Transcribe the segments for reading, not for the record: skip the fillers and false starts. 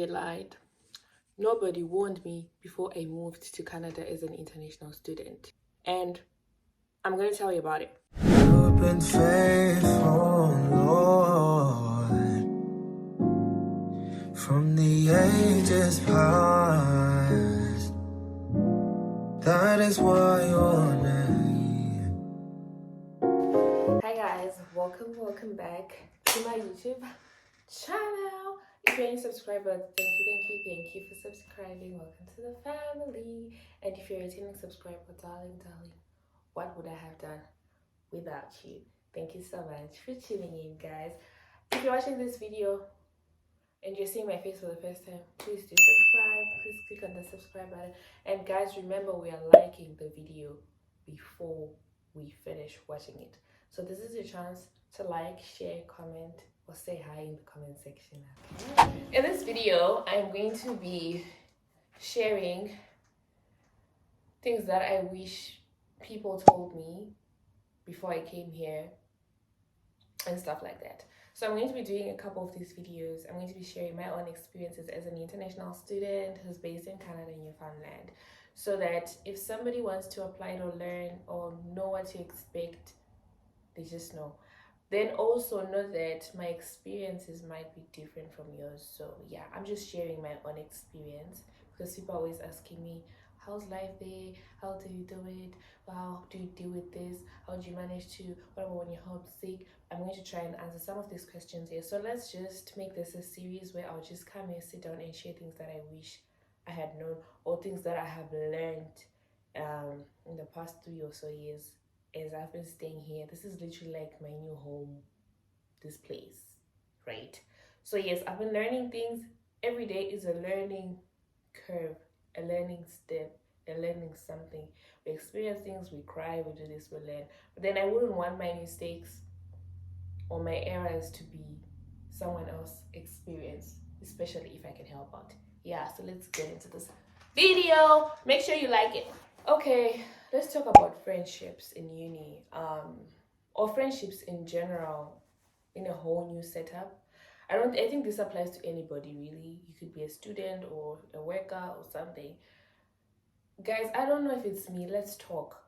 they lied. Nobody warned me before I moved to Canada as an international student. And I'm going to tell you about it. You've been faithful, Lord, from the ages past. That is why your name. Hi guys, welcome back to my YouTube channel. If you're a new subscriber, thank you for subscribing. Welcome to the family. And if you're a returning subscriber, darling, what would I have done without you? Thank you so much for tuning in, guys. If you're watching this video and you're seeing my face for the first time, please do subscribe. Please click on the subscribe button. And guys, remember, we are liking the video before we finish watching it. So this is your chance to like, share, comment, or say hi in the comment section. Okay? In this video, I'm going to be sharing things that I wish people told me before I came here and stuff like that. So I'm going to be doing a couple of these videos. I'm going to be sharing my own experiences as an international student who's based in Canada and Newfoundland, so that if somebody wants to apply to learn or know what to expect, they just know. Then also know that my experiences might be different from yours. So yeah, I'm just sharing my own experience because people are always asking me, how's life there? How do you do it? How do you deal with this? How do you manage to, what about when you're homesick? I'm going to try and answer some of these questions here. So let's just make this a series where I'll just come and sit down and share things that I wish I had known, or things that I have learned in the past 3 or so years as I've been staying here. This is literally like my new home, this place, right? So yes, I've been learning things. Every day is a learning curve, a learning step, a learning something. We experience things, we cry, we do this, we learn. But then I wouldn't want my mistakes or my errors to be someone else's experience, especially if I can help out. Yeah, so let's get into this video. Make sure you like it. Okay, let's talk about friendships in uni, or friendships in general in a whole new setup. I think this applies to anybody really. You could be a student or a worker or something. Guys, I don't know if it's me. Let's talk.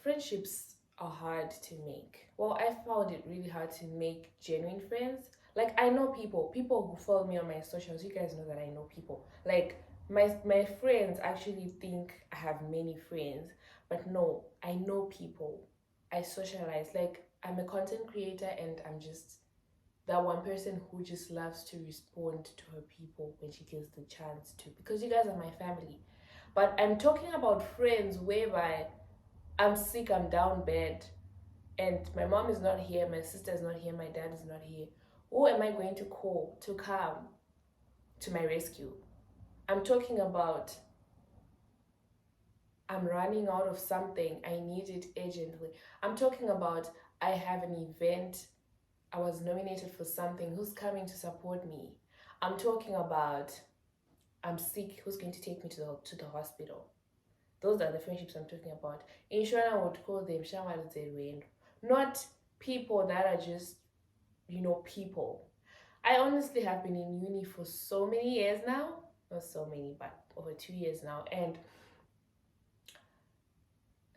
Friendships are hard to make. Well, I found it really hard to make genuine friends. Like, I know people who follow me on my socials. You guys know that I know people. Like, my friends actually think I have many friends, but no, I know people. I socialize. Like, I'm a content creator and I'm just that one person who just loves to respond to her people when she gets the chance to, because you guys are my family. But I'm talking about friends whereby I'm sick, I'm down bad, and my mom is not here, my sister is not here, my dad is not here. Who am I going to call to come to my rescue? I'm talking about I'm running out of something, I need it urgently. I'm talking about I have an event, I was nominated for something, who's coming to support me? I'm talking about I'm sick, who's going to take me to the hospital? Those are the friendships I'm talking about. In Shona, I would call them Shamaluzerwendo. Not people that are just, people. I honestly have been in uni for so many years now. Not so many, but over 2 years now. And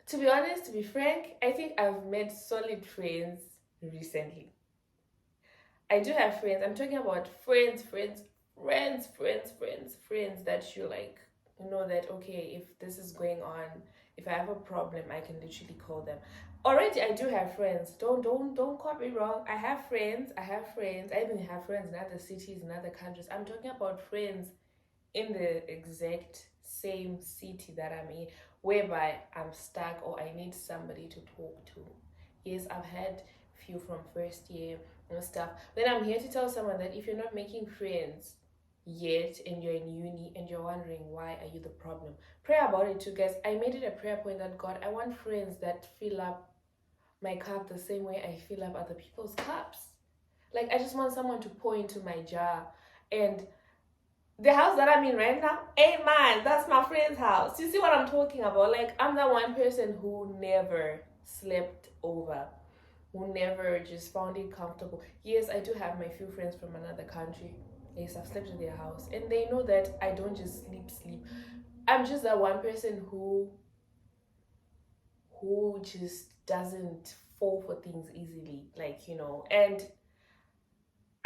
to be honest, to be frank, I think I've made solid friends recently. I do have friends. I'm talking about friends that you like, that okay, if this is going on, if I have a problem, I can literally call them. Already I do have friends. Don't quote me wrong. I have friends. I even have friends in other cities, in other countries. I'm talking about friends in the exact same city that I'm in, whereby I'm stuck or I need somebody to talk to. Yes, I've had few from first year and stuff. Then I'm here to tell someone that if you're not making friends yet and you're in uni and you're wondering why are you the problem, pray about it too, guys. I made it a prayer point that God, I want friends that fill up my cup the same way I fill up other people's cups. Like, I just want someone to pour into my jar. And the house that I'm in right now ain't mine. That's my friend's house. You see what I'm talking about? Like, I'm that one person who never slept over, who never just found it comfortable. Yes, I do have my few friends from another country. Yes, I've slept at their house, and they know that I don't just sleep. I'm just that one person who just doesn't fall for things easily, like, and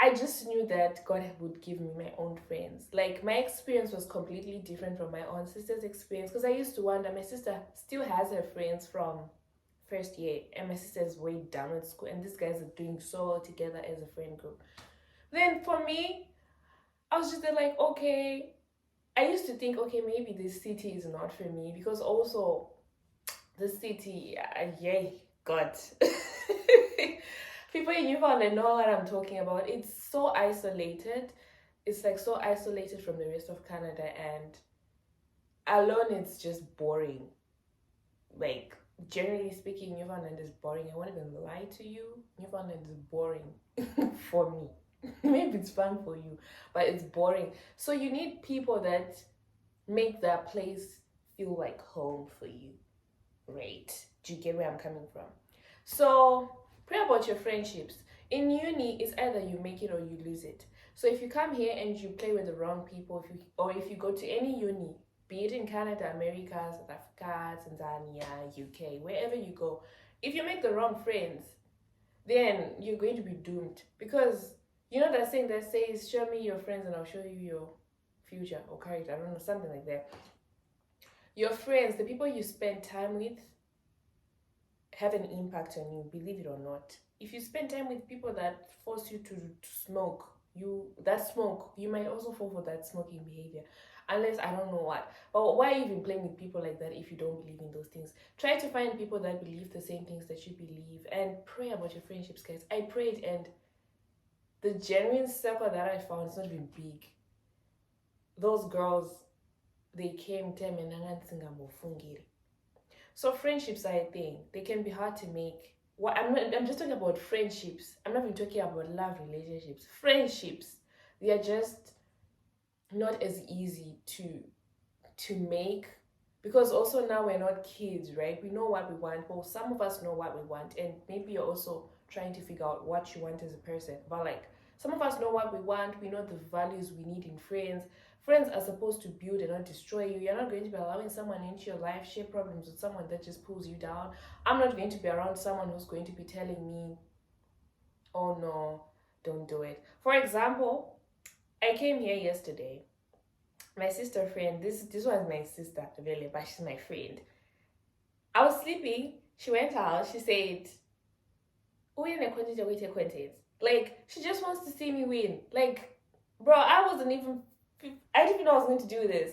I just knew that God would give me my own friends. Like, my experience was completely different from my own sister's experience, because I used to wonder, my sister still has her friends from first year, and my sister's way down at school, and these guys are doing so well together as a friend group. Then for me, I was just there like, okay, I used to think, okay, maybe this city is not for me, because also the city, yay, God. People in Newfoundland know what I'm talking about. It's so isolated. It's like so isolated from the rest of Canada, and alone it's just boring. Like, generally speaking, Newfoundland is boring. I won't even lie to you. Newfoundland is boring for me. Maybe it's fun for you, but it's boring. So you need people that make that place feel like home for you, right? Do you get where I'm coming from? So pray about your friendships. In uni, it's either you make it or you lose it. So if you come here and you play with the wrong people, if you go to any uni, be it in Canada, America, South Africa, Tanzania, UK, wherever you go, if you make the wrong friends, then you're going to be doomed. Because you know that saying that says, "Show me your friends and I'll show you your future or character." I don't know, something like that. Your friends, the people you spend time with, have an impact on you, believe it or not. If you spend time with people that force you to smoke, you might also fall for that smoking behavior. Unless I don't know what. But why even playing with people like that if you don't believe in those things? Try to find people that believe the same things that you believe, and pray about your friendships, guys. I prayed, and the genuine circle that I found is not even big. Those girls, they came to me and so friendships are a thing. They can be hard to make. I'm just talking about friendships. I'm not even talking about love relationships. Friendships, they are just not as easy to make, because also now we're not kids, right? We know what we want. Well, some of us know what we want, and maybe you're also trying to figure out what you want as a person. But like, some of us know what we want. We know the values we need in friends. Friends are supposed to build and not destroy you. You're not going to be allowing someone into your life, share problems with someone that just pulls you down. I'm not going to be around someone who's going to be telling me, "Oh no, don't do it." For example, I came here yesterday. My sister friend, this was my sister, really, but she's my friend. I was sleeping. She went out. She said, like, she just wants to see me win. Like, bro, I didn't even know I was going to do this.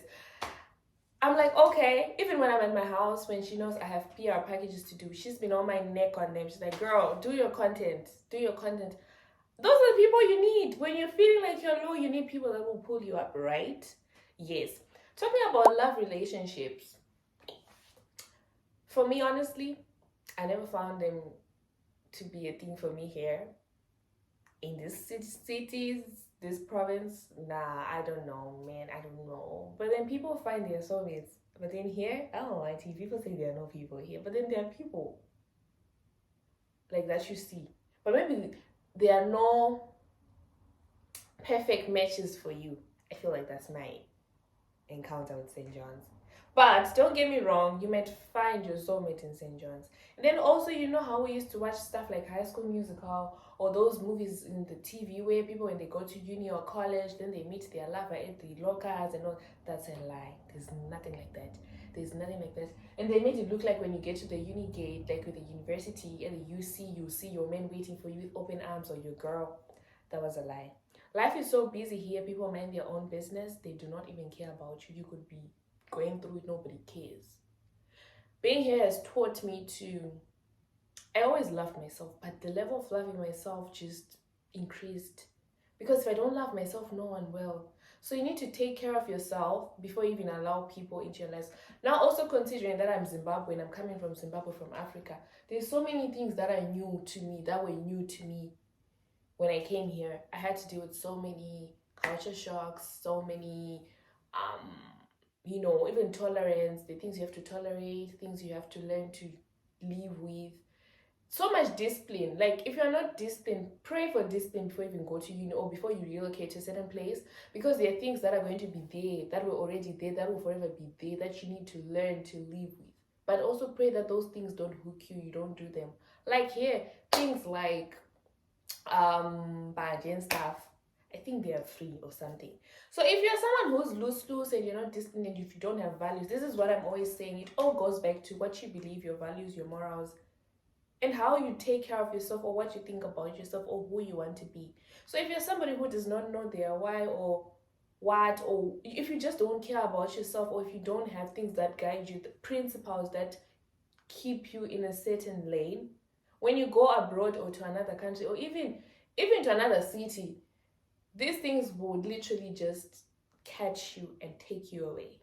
I'm like, okay. Even when I'm at my house, when she knows I have PR packages to do, she's been on my neck on them. She's like, girl, do your content. Do your content. Those are the people you need. When you're feeling like you're low, you need people that will pull you up, right? Yes. Talking about love relationships. For me, honestly, I never found them to be a thing for me here. In this cities, this province, nah, I don't know, man. I don't know. But then people find their soulmates. But then here, I don't know, IT, people say there are no people here. But then there are people like that you see. But maybe there are no perfect matches for you. I feel like that's my encounter with St. John's. But don't get me wrong, you might find your soulmate in St. John's. And then also, you know how we used to watch stuff like High School Musical or those movies in the TV where people, when they go to uni or college, then they meet their lover at the lockers and all. That's a lie. There's nothing like that. There's nothing like that. And they made it look like when you get to the uni gate, like with the university and the UC, you see your man waiting for you with open arms, or your girl. That was a lie. Life is so busy here. People mind their own business. They do not even care about you. You could be going through it. Nobody cares. Being here has taught me to... I always loved myself, but the level of loving myself just increased. Because if I don't love myself, no one will. So you need to take care of yourself before you even allow people into your lives. Now, also considering that I'm Zimbabwean, I'm coming from Zimbabwe, from Africa, there's so many things that are new to me, that were new to me when I came here. I had to deal with so many culture shocks, so many, even tolerance, the things you have to tolerate, things you have to learn to live with. so much discipline. Like, if you're not disciplined, pray for discipline before you even go to uni or before you relocate to a certain place, because there are things that are going to be there, that were already there, that will forever be there, that you need to learn to live with. But also pray that those things don't hook you, you don't do them. Like here, things like badge and stuff, I think they are free or something. So if you're someone who's loose and you're not disciplined, and if you don't have values, this is what I'm always saying. It all goes back to what you believe, your values, your morals, and how you take care of yourself, or what you think about yourself, or who you want to be. So if you're somebody who does not know their why or what, or if you just don't care about yourself, or if you don't have things that guide you, the principles that keep you in a certain lane, when you go abroad or to another country, or even to another city, these things would literally just catch you and take you away.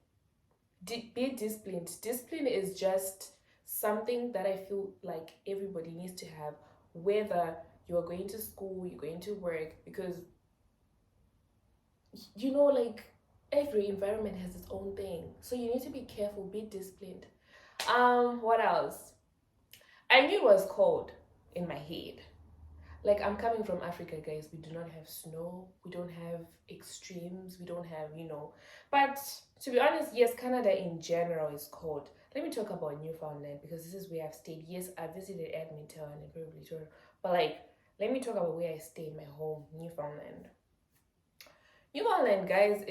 Be disciplined. Discipline is just something that I feel like everybody needs to have, whether you're going to school, you're going to work, because like every environment has its own thing. So you need to be careful, be disciplined. What else? I knew it was cold in my head. Like, I'm coming from Africa, guys. We do not have snow. We don't have extremes. We don't have, But to be honest, yes, Canada in general is cold. Let me talk about Newfoundland, because this is where I've stayed. Yes, I visited Edmonton and Victoria, but like, let me talk about where I stayed, my home, Newfoundland. Newfoundland, guys,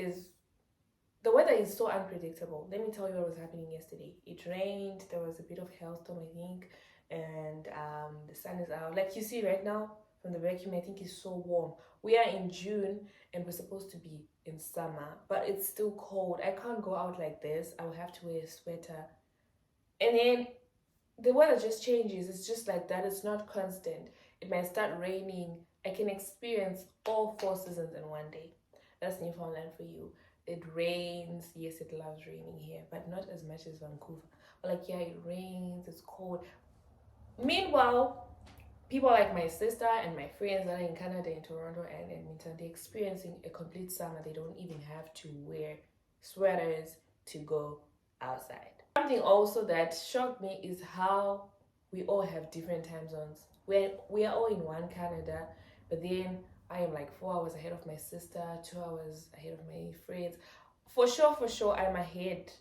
the weather is so unpredictable. Let me tell you what was happening yesterday. It rained. There was a bit of hailstorm, I think, and the sun is out. Like you see right now from the vacuum, I think it's so warm. We are in June and we're supposed to be in summer, but it's still cold. I can't go out like this. I will have to wear a sweater. And then the weather just changes. It's just like that. It's not constant. It might start raining. I can experience all 4 seasons in one day. That's Newfoundland for you. It rains. Yes, it loves raining here, but not as much as Vancouver. But like, yeah, it rains. It's cold. Meanwhile, people like my sister and my friends that are in Canada, in Toronto and Edmonton, they're experiencing a complete summer. They don't even have to wear sweaters to go outside. Something also that shocked me is how we all have different time zones. We are all in one Canada, but then I am like 4 hours ahead of my sister, 2 hours ahead of my friends. For sure, I'm ahead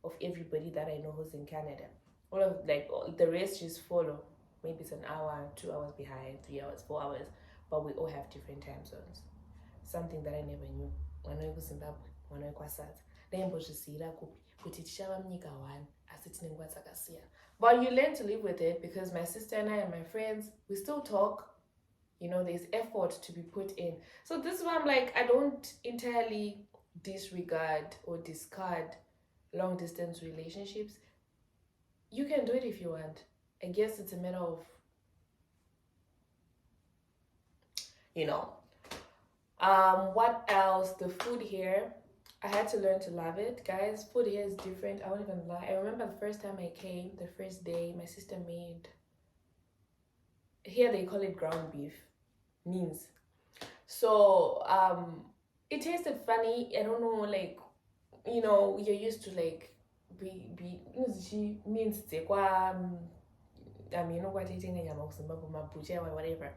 of everybody that I know who's in Canada. All the rest just follow. Maybe it's an hour, 2 hours behind, 3 hours, 4 hours, but we all have different time zones. Something that I never knew. When I was in Zimbabwe, when I was at but you learn to live with it, because my sister and I and my friends, we still talk. There's effort to be put in. So this is why I'm like, I don't entirely disregard or discard long distance relationships. You can do it if you want. I guess it's a matter of, what else? The food here, I had to learn to love it, guys. Food here is different. I won't even lie. I remember the first time I came, the first day, my sister made, here they call it ground beef, means. So, it tasted funny. I don't know, like, you're used to like, means what eating whatever.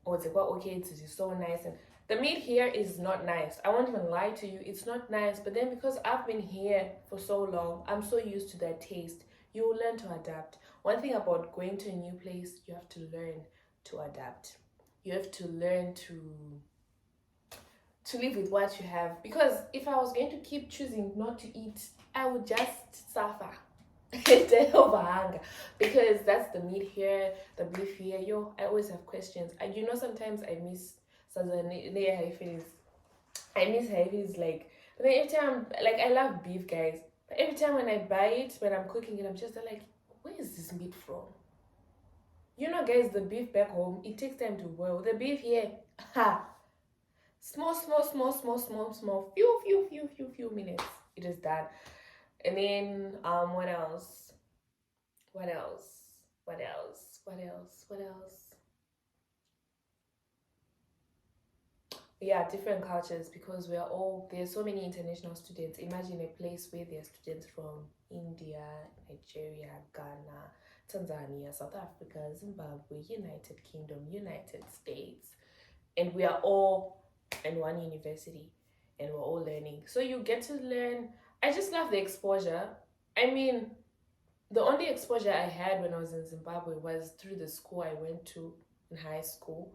Or it's okay, it's so nice. And the meat here is not nice. I won't even lie to you, it's not nice. But then, because I've been here for so long, I'm so used to that taste. You will learn to adapt. One thing about going to a new place, you have to learn to adapt. You have to learn to live with what you have. Because if I was going to keep choosing not to eat, I would just suffer. Over hunger, because that's the meat here, the beef here. I always have questions. And sometimes I miss Haifis, like, but then every time, like, I love beef, guys, but every time when I buy it, when I'm cooking it, I'm just like, where is this meat from? Guys, the beef back home, it takes time to boil. The beef here, small, few minutes, it is done. And then, what else? Yeah, different cultures, because there's so many international students. Imagine a place where there are students from India, Nigeria, Ghana, Tanzania, South Africa, Zimbabwe, United Kingdom, United States, and we are all in one university and we're all learning. So you get to learn. I just love the exposure. I mean, the only exposure I had when I was in Zimbabwe was through the school I went to in high school.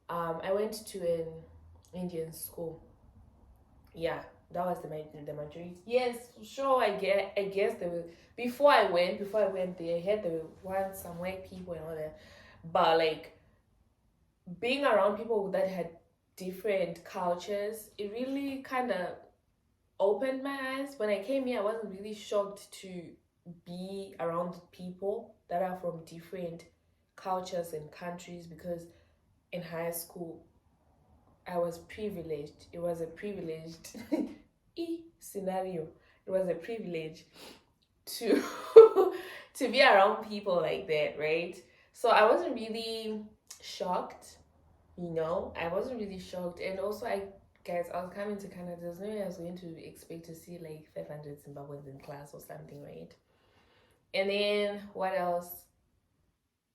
I went to an Indian school. Yeah, that was the majority. Yes, sure. I guess there was before I went there. I had some white people and all that, but like being around people that had different cultures, it really kind of opened my eyes. When I came here, I wasn't really shocked to be around people that are from different cultures and countries because in high school I was privileged. It was a privileged scenario. It was a privilege to to be around people like that, right? So I wasn't really shocked, I wasn't really shocked. And also I was coming to Canada. There's no way I was going to expect to see like 500 Zimbabweans in class or something, right? And then what else?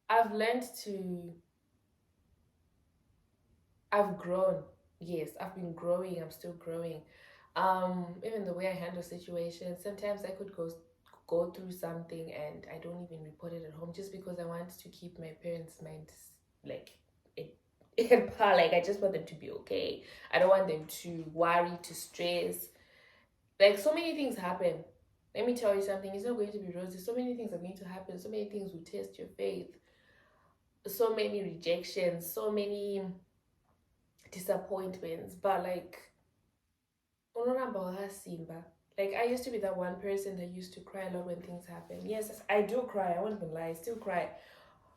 I've learned to I've grown. Yes, I've been growing. I'm still growing. Even the way I handle situations, sometimes I could go through something and I don't even report it at home just because I want to keep my parents' minds like it in par. Like I just want them to be okay. I don't want them to worry, to stress. Like so many things happen. Let me tell you something. It's not going to be rosy. So many things are going to happen. So many things will test your faith. So many rejections. So many disappointments, but like Simba. Like I used to be that one person that used to cry a lot when things happen. Yes, I do cry. I won't even lie. I still cry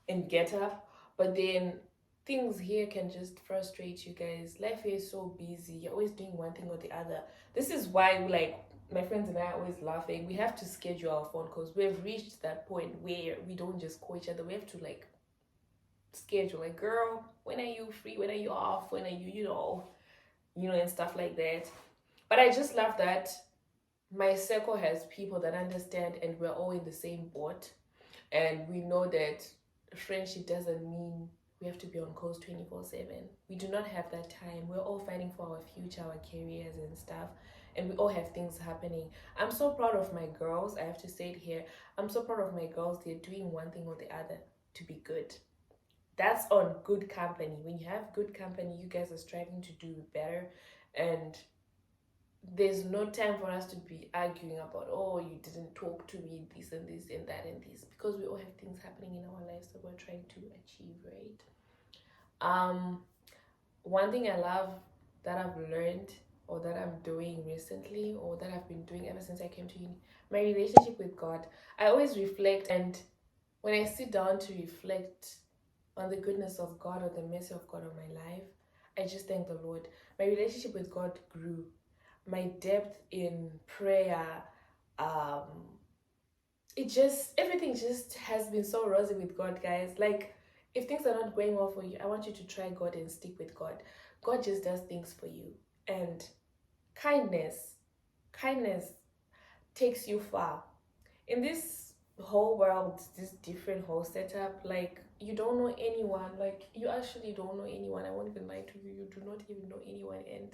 and get up. But then things here can just frustrate you guys. Life here is so busy. You're always doing one thing or the other. This is why like my friends and I are always laughing. We have to schedule our phone calls. We've reached that point where we don't just call each other. We have to like schedule, like, girl, when are you free, when are you off, when are you, and stuff like that. But I just love that my circle has people that understand and we're all in the same boat, and we know that friendship doesn't mean we have to be on calls 24/7. We do not have that time. We're all fighting for our future, our careers and stuff, and we all have things happening. I'm so proud of my girls. I have to say it here. I'm so proud of my girls. They're doing one thing or the other to be good. That's on good company. When you have good company, you guys are striving to do better, and there's no time for us to be arguing about, oh, you didn't talk to me, this and this and that and this, because we all have things happening in our lives that we're trying to achieve, right? One thing I love that I've learned or that I'm doing recently or that I've been doing ever since I came to uni, my relationship with God. I always reflect, and when I sit down to reflect on the goodness of God or the mercy of God on my life, I just thank the Lord. My relationship with God grew. My depth in prayer, everything just has been so rosy with God, guys. Like, if things are not going well for you, I want you to try God and stick with God. God just does things for you. And kindness takes you far. In this whole world, this different whole setup, like, you don't know anyone. Like, you actually don't know anyone. I won't even lie to you. You do not even know anyone, and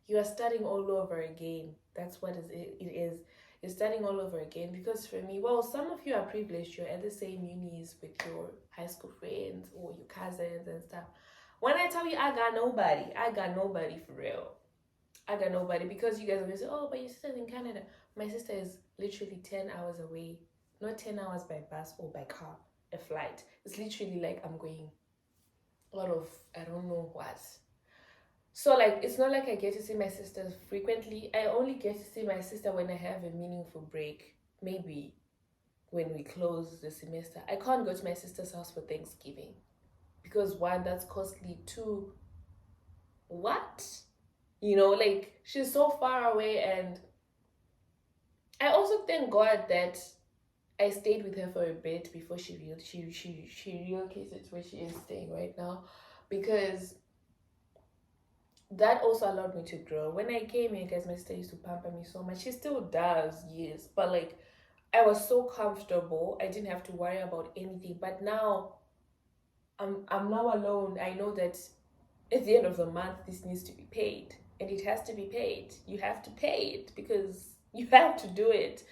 you are starting all over again. That's what it is. You're starting all over again. Because for me, well, some of you are privileged. You're at the same unis with your high school friends or your cousins and stuff. When I tell you I got nobody for real. I got nobody, because you guys are going to say, oh, but your sister's in Canada. My sister is literally 10 hours away. Not 10 hours by bus or by car, a flight. It's literally like I'm going out of, I don't know what. So, like, it's not like I get to see my sisters frequently. I only get to see my sister when I have a meaningful break. Maybe when we close the semester. I can't go to my sister's house for Thanksgiving. Because one, that's costly. Two, what? Like, she's so far away. And I also thank God that I stayed with her for a bit before she relocated to where she is staying right now, because that also allowed me to grow. When I came here, guys, my sister used to pamper me so much. She still does, yes, but like, I was so comfortable. I didn't have to worry about anything. But now I'm now alone. I know that at the end of the month this needs to be paid. And it has to be paid. You have to pay it because you have to do it.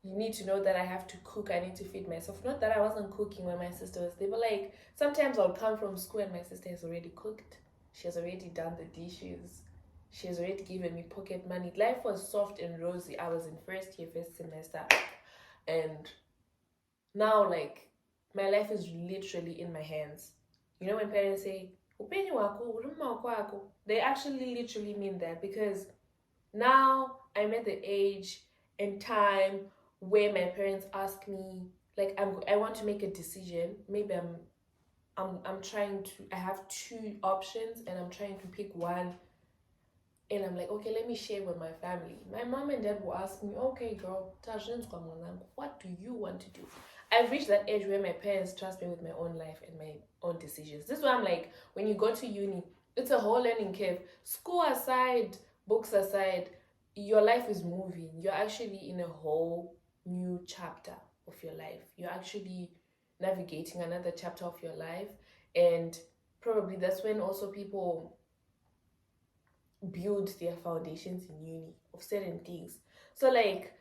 You need to know that I have to cook, I need to feed myself. Not that I wasn't cooking when my sister was there, but like sometimes I'll come from school and my sister has already cooked. She has already done the dishes. She has already given me pocket money. Life was soft and rosy. I was in first year, first semester. And now like my life is literally in my hands. You know when parents say, "Upenyi wako, huruma wako," they actually literally mean that because now I'm at the age and time where my parents ask me like I want to make a decision. Maybe I'm trying to I have two options and I'm trying to pick one and I'm like, okay, let me share with my family. My mom and dad will ask me, okay, girl, what do you want to do? I've reached that age where my parents trust me with my own life and my own decisions. This is why I'm like, when you go to uni, it's a whole learning curve. School aside, books aside, your life is moving. You're actually in a whole new chapter of your life. You're actually navigating another chapter of your life. And probably that's when also people build their foundations in uni of certain things. So like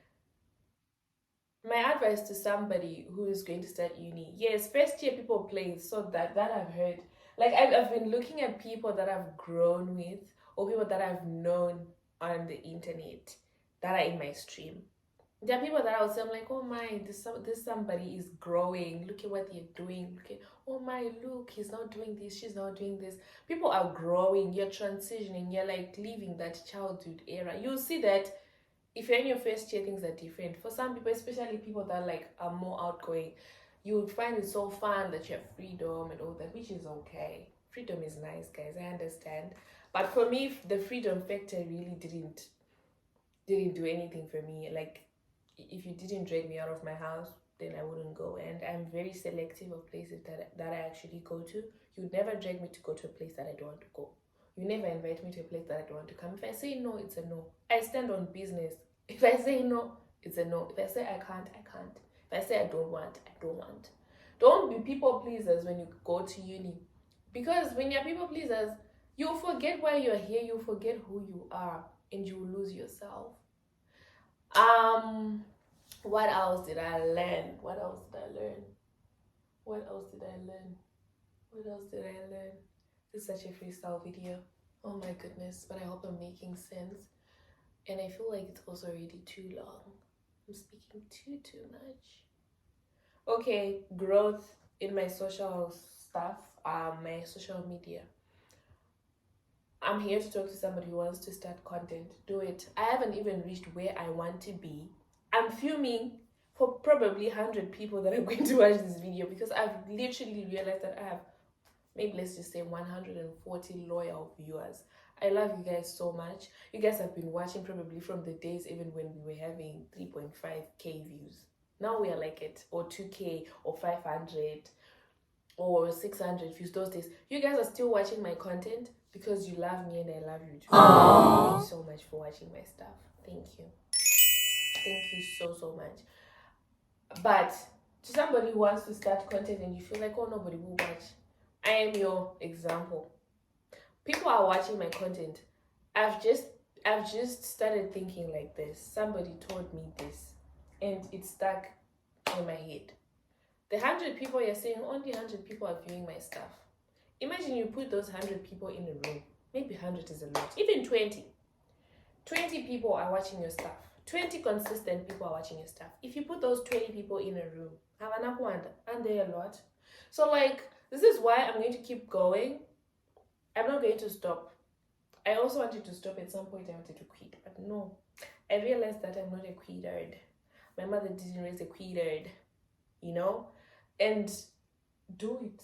my advice to somebody who is going to start uni, yes, first year people play, so that I've heard. Like I've been looking at people that I've grown with or people that I've known on the internet that are in my stream. There are people that I would say, I'm like, oh my, this somebody is growing. Look at what they're doing. Look at, oh my, look, he's not doing this, she's not doing this. People are growing, you're transitioning, you're like leaving that childhood era. You'll see that if you're in your first year, things are different. For some people, especially people that like are more outgoing, you would find it so fun that you have freedom and all that, which is okay. Freedom is nice, guys. I understand. But for me, the freedom factor really didn't do anything for me. Like if you didn't drag me out of my house, then I wouldn't go. And I'm very selective of places that I actually go to. You'd never drag me to go to a place that I don't want to go. You never invite me to a place that I don't want to come. If I say no, it's a no. I stand on business. If I say no, it's a no. If I say I can't, I can't. If I say I don't want, I don't want. Don't be people pleasers when you go to uni. Because when you're people pleasers, you'll forget why you're here, you'll forget who you are, and you'll lose yourself. What else did I learn? What else did I learn? What else did I learn? What else did I learn? This is such a freestyle video. Oh my goodness, but I hope I'm making sense. And I feel like it's also already too long. I'm speaking too much. Okay, growth in my social stuff, my social media. I'm here to talk to somebody who wants to start content. Do it. I haven't even reached where I want to be. I'm filming for probably 100 people that are going to watch this video because I've literally realized that I have maybe let's just say 140 loyal viewers. I love you guys so much. You guys have been watching probably from the days even when we were having 3.5k views. Now we are like at or 2k or 500 or 600 views those days. You guys are still watching my content because you love me and I love you too. Thank you so much for watching my stuff. Thank you. Thank you so much. But to somebody who wants to start content and you feel like, oh, nobody will watch, I am your example. People are watching my content. I've just started thinking like this. Somebody told me this and it stuck in my head. The 100 people you're saying, only 100 people are viewing my stuff. Imagine you put those 100 people in a room. Maybe 100 is a lot. Even 20. 20 people are watching your stuff. 20 consistent people are watching your stuff. If you put those 20 people in a room, aren't they a lot? So like, this is why I'm going to keep going. I'm not going to stop. I also wanted to stop at some point. I wanted to quit, but no. I realized that I'm not a quitter. My mother didn't raise a quitter, you know? And do it.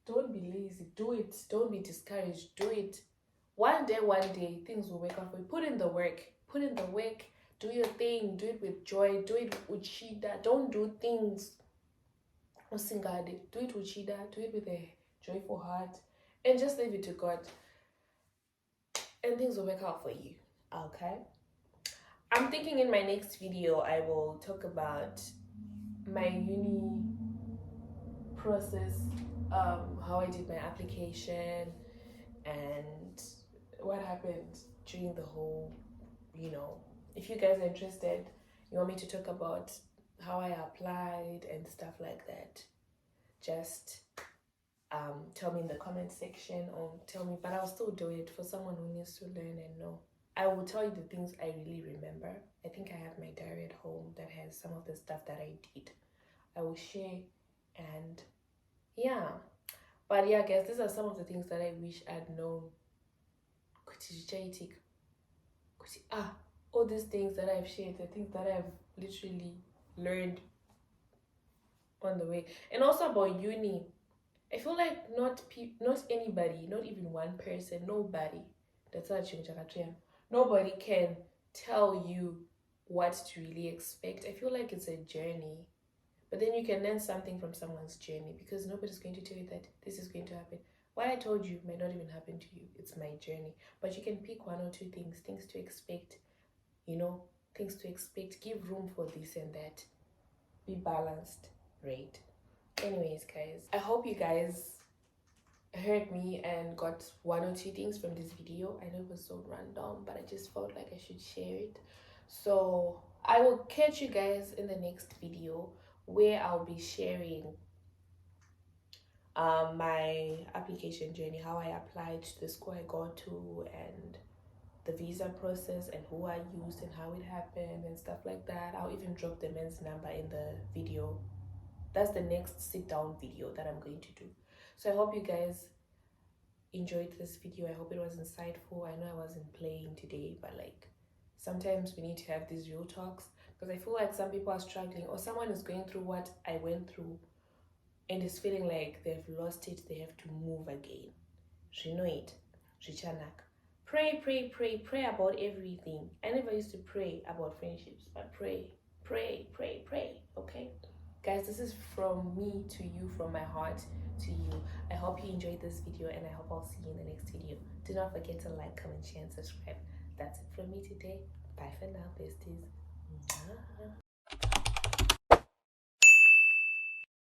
Don't be lazy. Do it. Don't be discouraged. Do it. One day, things will work out for you. Put in the work. Put in the work. Do your thing. Do it with joy. Do it with shida. Don't do things usingade. Do it with shida. Do it with a joyful heart. And just leave it to God. And things will work out for you. Okay? I'm thinking in my next video I will talk about my uni process, how I did my application, and what happened during the whole, if you guys are interested, you want me to talk about how I applied and stuff like that, just tell me in the comment section, or tell me, but I'll still do it for someone who needs to learn and know. I will tell you the things I really remember. I think I have my diary at home that has some of the stuff that I did. I will share, and yeah. But yeah, guys, these are some of the things that I wish I'd known. All these things that I've shared, the things that I've literally learned on the way. And also about uni, I feel like not anybody, not even one person, nobody can tell you what to really expect. I feel like it's a journey, but then you can learn something from someone's journey, because nobody's going to tell you that this is going to happen. What I told you might not even happen to you. It's my journey, but you can pick one or two things to expect, things to expect. Give room for this and that. Be balanced, right? Anyways, guys, I hope you guys heard me and got one or two things from this video. I know it was so random, but I just felt like I should share it. So I will catch you guys in the next video, where I'll be sharing my application journey, how I applied to the school I got to, and the visa process, and who I used, and how it happened, and stuff like that. I'll even drop the men's number in the video. That's the next sit down video that I'm going to do. So I hope you guys enjoyed this video. I hope it was insightful. I know I wasn't playing today, but like, sometimes we need to have these real talks, because I feel like some people are struggling, or someone is going through what I went through and is feeling like they've lost it, they have to move again. Pray about everything. I never used to pray about friendships, but pray, okay? Guys, this is from me to you, from my heart to you. I hope you enjoyed this video, and I hope I'll see you in the next video. Do not forget to like, comment, share, and subscribe. That's it from me today. Bye for now, besties. Mwah.